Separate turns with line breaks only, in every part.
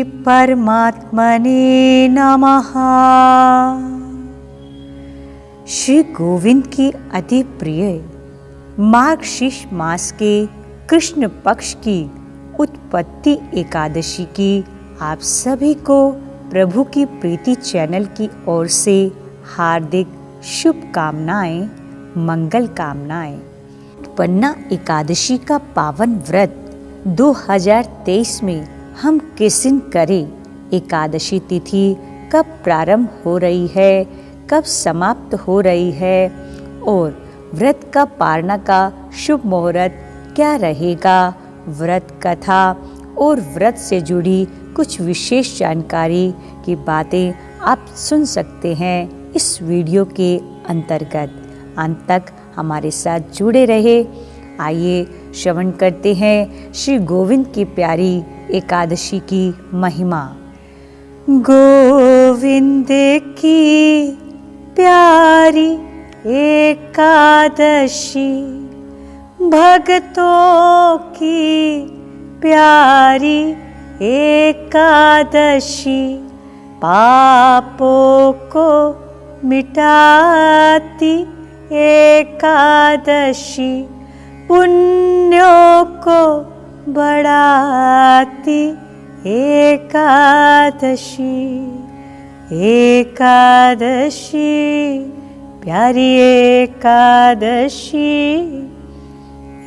परमात्मने नमः। श्री गोविंद की अति प्रिय मार्गशीर्ष मास के कृष्ण पक्ष की उत्पत्ति एकादशी की आप सभी को प्रभु की प्रीति चैनल की ओर से हार्दिक शुभकामनाएं, मंगल कामनाएं। उत्पन्ना एकादशी का पावन व्रत 2023 में हम किस दिन करें? एकादशी तिथि कब प्रारंभ हो रही है, कब समाप्त हो रही है और व्रत का पारना का शुभ मुहूर्त क्या रहेगा? व्रत कथा और व्रत से जुड़ी कुछ विशेष जानकारी की बातें आप सुन सकते हैं इस वीडियो के अंतर्गत। अंत तक हमारे साथ जुड़े रहे। आइए श्रवण करते हैं श्री गोविंद की प्यारी एकादशी की महिमा। गोविंद की प्यारी एकादशी, भक्तों की प्यारी एकादशी, पापों को मिटाती एकादशी, पुण्यों को बढ़ाती एकादशी। एकादशी प्यारी एकादशी,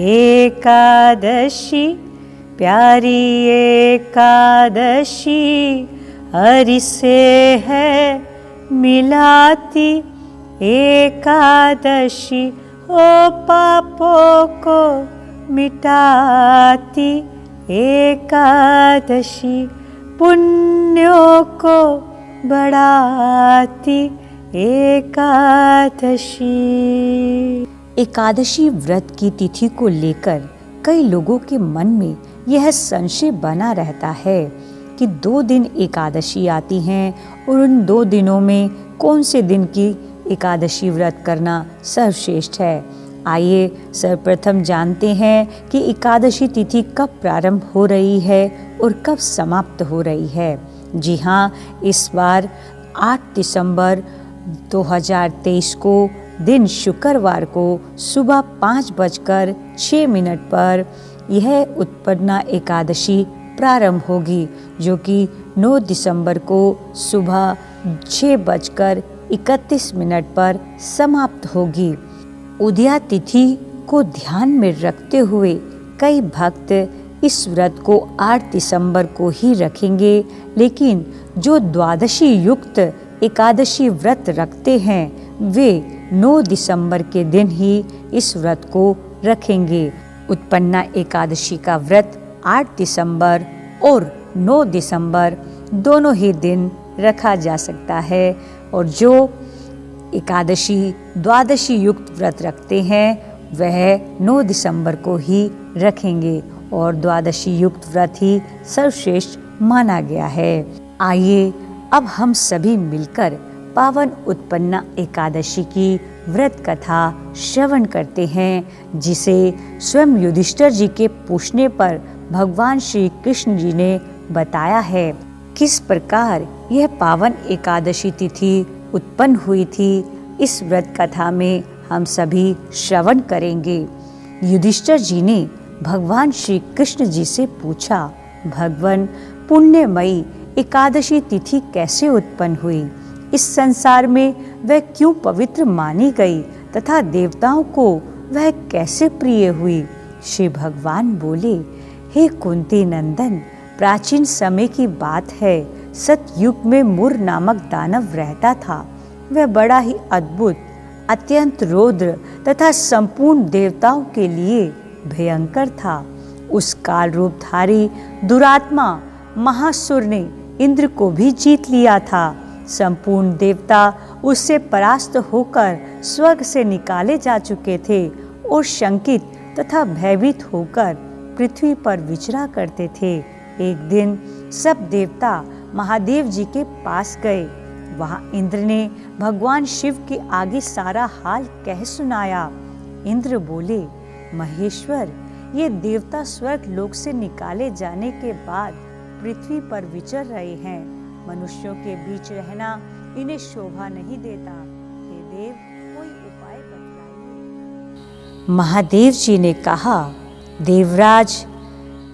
एकादशी प्यारी एकादशी, हरि से है मिलाती एकादशी, ओ पापों को मिटाती एकादशी, पुण्यों को बढ़ाती एकादशी। एकादशी व्रत की तिथि को लेकर कई लोगों के मन में यह संशय बना रहता है कि 2 दिन एकादशी आती हैं और उन 2 दिनों में कौन से दिन की एकादशी व्रत करना सर्वश्रेष्ठ है। आइए सर्वप्रथम जानते हैं कि एकादशी तिथि कब प्रारंभ हो रही है और कब समाप्त हो रही है। जी हाँ, इस बार 8 दिसंबर 2023 को दिन शुक्रवार को सुबह 5:06 पर यह उत्पन्ना एकादशी प्रारंभ होगी, जो कि 9 दिसंबर को सुबह 6:31 पर समाप्त होगी। उदया तिथि को ध्यान में रखते हुए कई भक्त इस व्रत को 8 दिसंबर को ही रखेंगे, लेकिन जो द्वादशी युक्त एकादशी व्रत रखते हैं वे 9 दिसंबर के दिन ही इस व्रत को रखेंगे। उत्पन्ना एकादशी का व्रत 8 दिसंबर और 9 दिसंबर दोनों ही दिन रखा जा सकता है, और जो एकादशी द्वादशी युक्त व्रत रखते हैं वह 9 दिसंबर को ही रखेंगे और द्वादशी युक्त व्रत ही सर्वश्रेष्ठ माना गया है। आइए अब हम सभी मिलकर पावन उत्पन्ना एकादशी की व्रत कथा श्रवण करते हैं, जिसे स्वयं युधिष्ठिर जी के पूछने पर भगवान श्री कृष्ण जी ने बताया है। किस प्रकार यह पावन एकादशी तिथि उत्पन्न हुई थी, इस व्रत कथा में हम सभी श्रवण करेंगे। युधिष्ठिर जी ने भगवान श्री कृष्ण जी से पूछा, भगवान पुण्यमयी एकादशी तिथि कैसे उत्पन्न हुई? इस संसार में वह क्यों पवित्र मानी गई तथा देवताओं को वह कैसे प्रिय हुई? श्री भगवान बोले, हे कुंती नंदन, प्राचीन समय की बात है, सतयुग में मुर नामक दानव रहता था। वह बड़ा ही अद्भुत, अत्यंत रौद्र तथा संपूर्ण देवताओं के लिए भयंकर था। उस काल रूपधारी दुरात्मा महासुर ने इंद्र को भी जीत लिया था। संपूर्ण देवता उससे परास्त होकर स्वर्ग से निकाले जा चुके थे और शंकित तथा भयभीत होकर पृथ्वी पर विचरा करते थे। एक दिन सब देवता महादेव जी के पास गए। वहां इंद्र ने भगवान शिव के आगे सारा हाल कह सुनाया। इंद्र बोले, महेश्वर, ये देवता स्वर्ग लोक से निकाले जाने के बाद पृथ्वी पर विचर रहे हैं। मनुष्यों के बीच रहना इन्हें शोभा नहीं देता। हे देव, कोई उपाय बतलाइए। महादेव जी ने कहा, देवराज,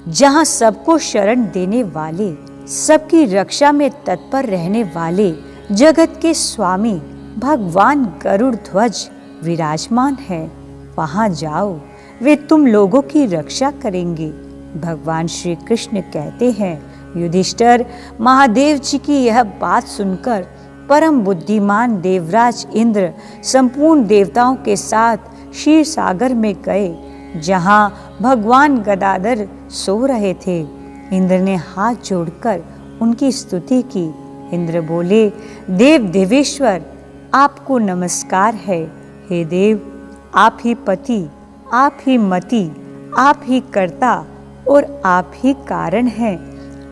जहाँ सबको शरण देने वाले, सबकी रक्षा में तत्पर रहने वाले जगत के स्वामी भगवान गरुड़ ध्वज विराजमान है, वहाँ जाओ, वे तुम लोगों की रक्षा करेंगे। भगवान श्री कृष्ण कहते हैं, युधिष्ठिर, महादेव जी की यह बात सुनकर परम बुद्धिमान देवराज इंद्र संपूर्ण देवताओं के साथ क्षीर सागर में गए, जहाँ भगवान गदाधर सो रहे थे। इंद्र ने हाथ जोड़कर उनकी स्तुति की। इंद्र बोले, देव देवेश्वर, आपको नमस्कार है। हे देव, आप ही पति, आप ही मति, आप ही कर्ता और आप ही कारण हैं।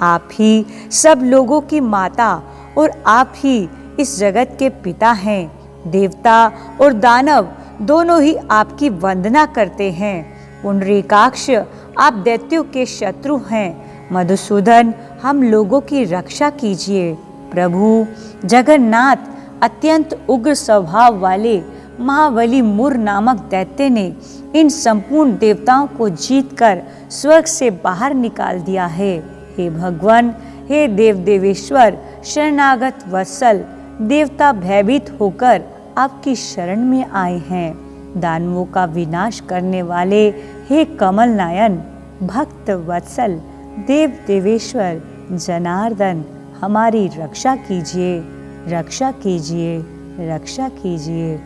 आप ही सब लोगों की माता और आप ही इस जगत के पिता हैं। देवता और दानव दोनों ही आपकी वंदना करते हैं। पुंडरीकाक्ष, आप दैत्यों के शत्रु हैं। मधुसूदन, हम लोगों की रक्षा कीजिए। प्रभु जगन्नाथ, अत्यंत उग्र स्वभाव वाले महाबली मुर नामक दैत्य ने इन संपूर्ण देवताओं को जीतकर स्वर्ग से बाहर निकाल दिया है। हे भगवान, हे देव देवेश्वर, शरणागत वत्सल, देवता भयभीत होकर आपकी शरण में आए हैं। दानवों का विनाश करने वाले हे कमल नयन, भक्त वत्सल, देव देवेश्वर, जनार्दन, हमारी रक्षा कीजिए, रक्षा कीजिए, रक्षा कीजिए।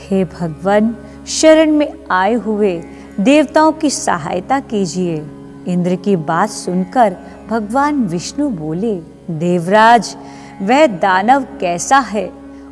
हे भगवान, शरण में आए हुए देवताओं की सहायता कीजिए। इंद्र की बात सुनकर भगवान विष्णु बोले, देवराज, वह दानव कैसा है,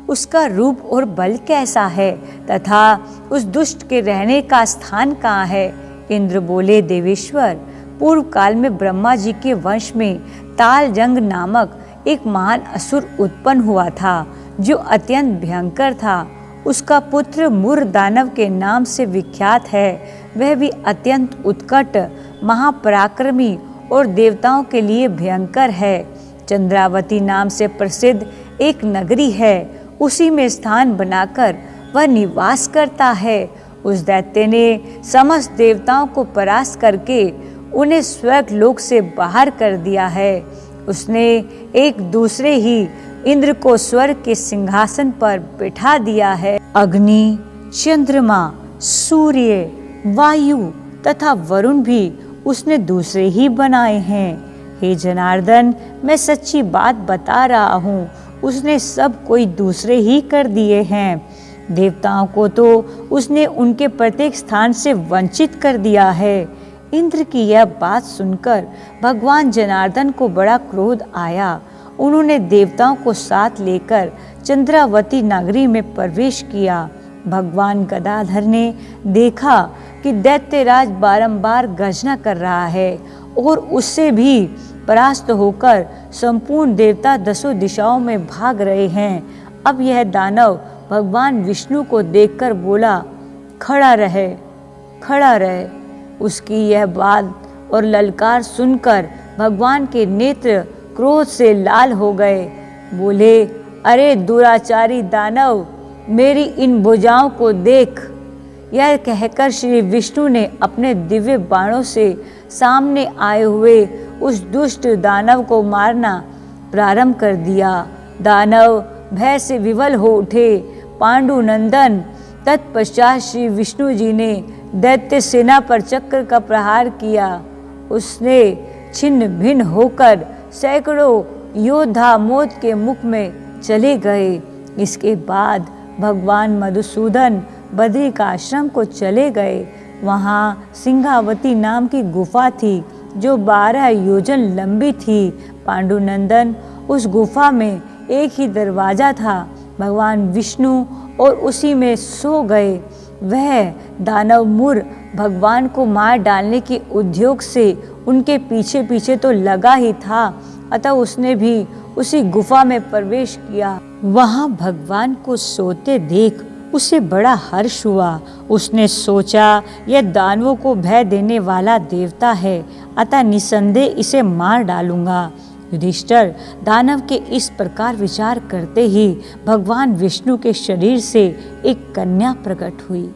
उसका रूप और बल कैसा है, तथा उस दुष्ट के रहने का स्थान कहाँ है? इंद्र बोले, देवेश्वर, पूर्व काल में ब्रह्मा जी के वंश में तालजंग नामक एक महान असुर उत्पन्न हुआ था, जो अत्यंत भयंकर था। उसका पुत्र मुर दानव के नाम से विख्यात है। वह भी अत्यंत उत्कट, महापराक्रमी और देवताओं के लिए भयंकर है। चंद्रावती नाम से प्रसिद्ध एक नगरी है, उसी में स्थान बनाकर वह निवास करता है। उस दैत्य ने समस्त देवताओं को परास्त करके उन्हें स्वर्ग लोक से बाहर कर दिया है। उसने एक दूसरे ही इंद्र को स्वर्ग के सिंहासन पर बिठा दिया है। अग्नि, चंद्रमा, सूर्य, वायु तथा वरुण भी उसने दूसरे ही बनाए हैं। हे जनार्दन, मैं सच्ची बात बता रहा हूँ, उसने सब कोई दूसरे ही कर दिए हैं। देवताओं को तो उसने उनके प्रत्येक स्थान से वंचित कर दिया है। इंद्र की यह बात सुनकर भगवान जनार्दन को बड़ा क्रोध आया। उन्होंने देवताओं को साथ लेकर चंद्रावती नगरी में प्रवेश किया। भगवान गदाधर ने देखा कि दैत्यराज बारंबार गर्जना कर रहा है और उससे भी परास्त होकर संपूर्ण देवता दसों दिशाओं में भाग रहे हैं। अब यह दानव भगवान विष्णु को देखकर बोला, खड़ा रहे, खड़ा रहे। उसकी यह बात और ललकार सुनकर भगवान के नेत्र क्रोध से लाल हो गए। बोले, अरे दुराचारी दानव, मेरी इन भुजाओं को देख। यह कहकर श्री विष्णु ने अपने दिव्य बाणों से सामने आए हुए उस दुष्ट दानव को मारना प्रारंभ कर दिया। दानव भय से विवल हो उठे। पांडुनंदन, तत्पश्चात श्री विष्णु जी ने दैत्य सेना पर चक्र का प्रहार किया। उसने छिन्न भिन्न होकर सैकड़ों योद्धा मौत के मुख में चले गए। इसके बाद भगवान मधुसूदन बद्रिकाश्रम को चले गए। वहाँ सिंहावती नाम की गुफा थी, जो 12 योजन लंबी थी। पांडुनंदन, उस गुफा में एक ही दरवाजा था। भगवान विष्णु और उसी में सो गए। वह दानव मुर भगवान को मार डालने के उद्योग से उनके पीछे पीछे तो लगा ही था, अतः उसने भी उसी गुफा में प्रवेश किया। वहाँ भगवान को सोते देख उसे बड़ा हर्ष हुआ। उसने सोचा, यह दानवों को भय देने वाला देवता है, अतः निसंदेह इसे मार डालूंगा। युधिष्ठिर दानव के इस प्रकार विचार करते ही भगवान विष्णु के शरीर से एक कन्या प्रकट हुई,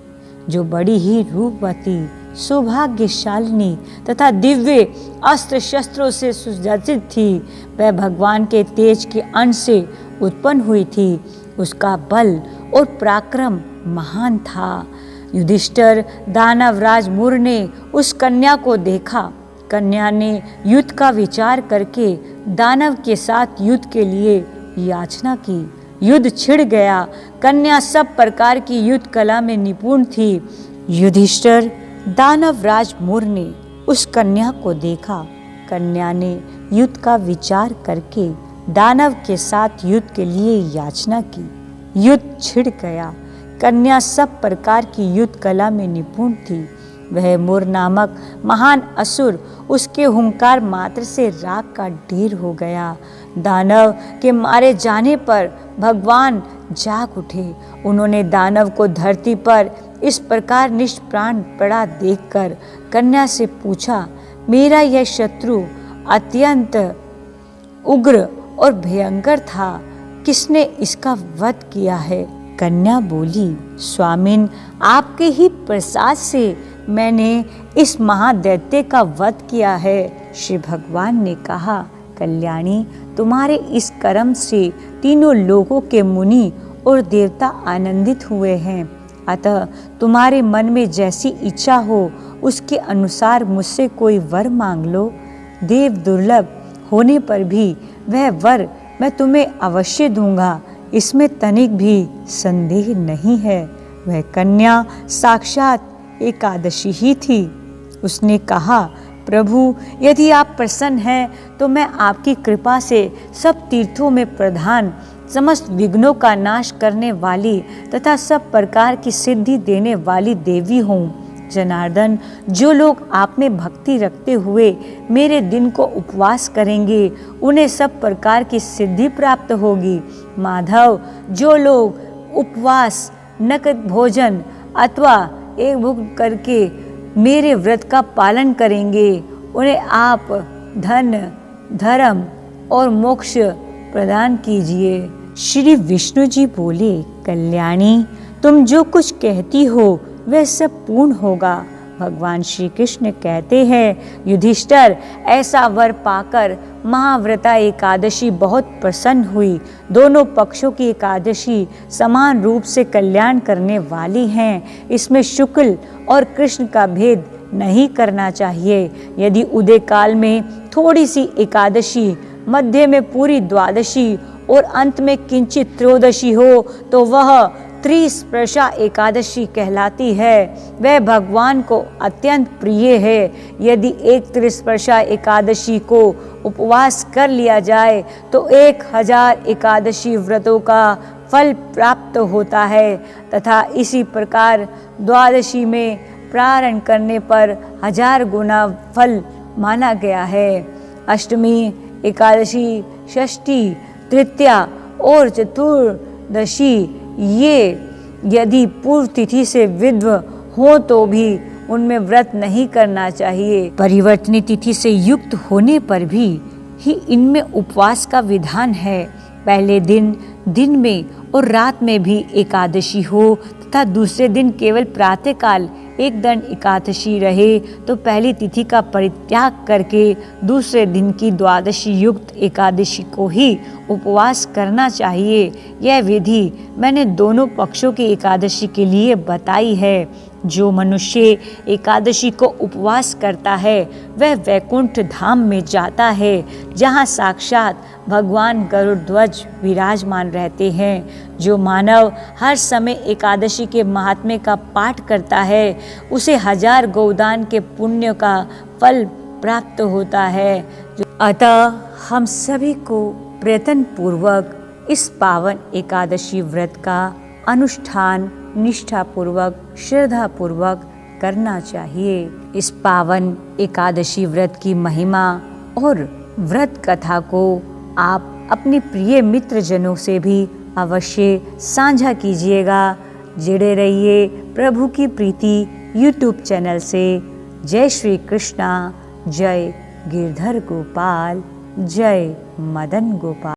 जो बड़ी ही रूपवती, सौभाग्यशालिनी तथा दिव्य अस्त्र शस्त्रों से सुसज्जित थी। वह भगवान के तेज के अंश से उत्पन्न हुई थी। उसका बल और पराक्रम महान था। युधिष्ठिर दानवराज मुर ने उस कन्या को देखा। कन्या ने युद्ध का विचार करके दानव के साथ युद्ध के लिए याचना की। युद्ध छिड़ गया। कन्या सब प्रकार की युद्ध कला में निपुण थी। युधिष्ठिर दानवराज मुर ने उस कन्या को देखा। कन्या ने युद्ध का विचार करके दानव के साथ युद्ध के लिए याचना की। युद्ध छिड़ गया। कन्या सब प्रकार की युद्ध कला में निपुण थी। वह मुर नामक महान असुर उसके हुंकार मात्र से राख का ढेर हो गया। दानव के मारे जाने पर भगवान जाग उठे। उन्होंने दानव को धरती पर इस प्रकार निष्प्राण पड़ा देखकर कन्या से पूछा, मेरा यह शत्रु अत्यंत उग्र और भयंकर था, किसने इसका वध किया है? कन्या बोली, स्वामिन, आपके ही प्रसाद से मैंने इस महादैत्य का वध किया है। श्री भगवान ने कहा, कल्याणी, तुम्हारे इस कर्म से तीनों लोगों के मुनि और देवता आनंदित हुए हैं। अतः तुम्हारे मन में जैसी इच्छा हो उसके अनुसार मुझसे कोई वर मांग लो। देव दुर्लभ होने पर भी वह वर मैं तुम्हें अवश्य दूंगा, इसमें तनिक भी संदेह नहीं है। वह कन्या साक्षात एकादशी ही थी। उसने कहा, प्रभु, यदि आप प्रसन्न हैं तो मैं आपकी कृपा से सब तीर्थों में प्रधान, समस्त विघ्नों का नाश करने वाली तथा सब प्रकार की सिद्धि देने वाली देवी हूँ। जनार्दन, जो लोग आप में भक्ति रखते हुए मेरे दिन को उपवास करेंगे उन्हें सब प्रकार की सिद्धि प्राप्त होगी। माधव, जो लोग उपवास, नकद भोजन अथवा एक भुग करके मेरे व्रत का पालन करेंगे उन्हें आप धन, धर्म और मोक्ष प्रदान कीजिए। श्री विष्णु जी बोले, कल्याणी, तुम जो कुछ कहती हो वह सब पूर्ण होगा। भगवान श्री कृष्ण कहते हैं, युधिष्ठिर, ऐसा वर पाकर महाव्रता एकादशी बहुत प्रसन्न हुई। दोनों पक्षों की एकादशी समान रूप से कल्याण करने वाली हैं। इसमें शुक्ल और कृष्ण का भेद नहीं करना चाहिए। यदि उदय काल में थोड़ी सी एकादशी, मध्य में पूरी द्वादशी और अंत में किंचित त्रयोदशी हो तो वह त्रिस्पर्शा एकादशी कहलाती है। वह भगवान को अत्यंत प्रिय है। यदि एक त्रिस्पर्शा एकादशी को उपवास कर लिया जाए तो 1000 एकादशी व्रतों का फल प्राप्त होता है तथा इसी प्रकार द्वादशी में प्रारंभ करने पर 1000 गुना फल माना गया है। अष्टमी, एकादशी, षष्ठी, तृतीया और चतुर्दशी ये यदि पूर्व तिथि से विद्व हो तो भी उनमें व्रत नहीं करना चाहिए। परिवर्तनी तिथि से युक्त होने पर भी ही इनमें उपवास का विधान है। पहले दिन में और रात में भी एकादशी हो तथा दूसरे दिन केवल प्रातःकाल एक दंड एकादशी रहे तो पहली तिथि का परित्याग करके दूसरे दिन की द्वादशी युक्त एकादशी को ही उपवास करना चाहिए। यह विधि मैंने दोनों पक्षों की एकादशी के लिए बताई है। जो मनुष्य एकादशी को उपवास करता है वह वैकुंठ धाम में जाता है, जहाँ साक्षात भगवान गरुड़ध्वज विराजमान रहते हैं। जो मानव हर समय एकादशी के महात्म्य का पाठ करता है उसे 1000 गोदान के पुण्य का फल प्राप्त होता है। अतः हम सभी को प्रयत्न पूर्वक इस पावन एकादशी व्रत का अनुष्ठान निष्ठापूर्वक, श्रद्धापूर्वक करना चाहिए। इस पावन एकादशी व्रत की महिमा और व्रत कथा को आप अपने प्रिय मित्रजनों से भी अवश्य साझा कीजिएगा। जुड़े रहिए प्रभु की प्रीति यूट्यूब चैनल से। जय श्री कृष्णा, जय गिरधर गोपाल, जय मदन गोपाल।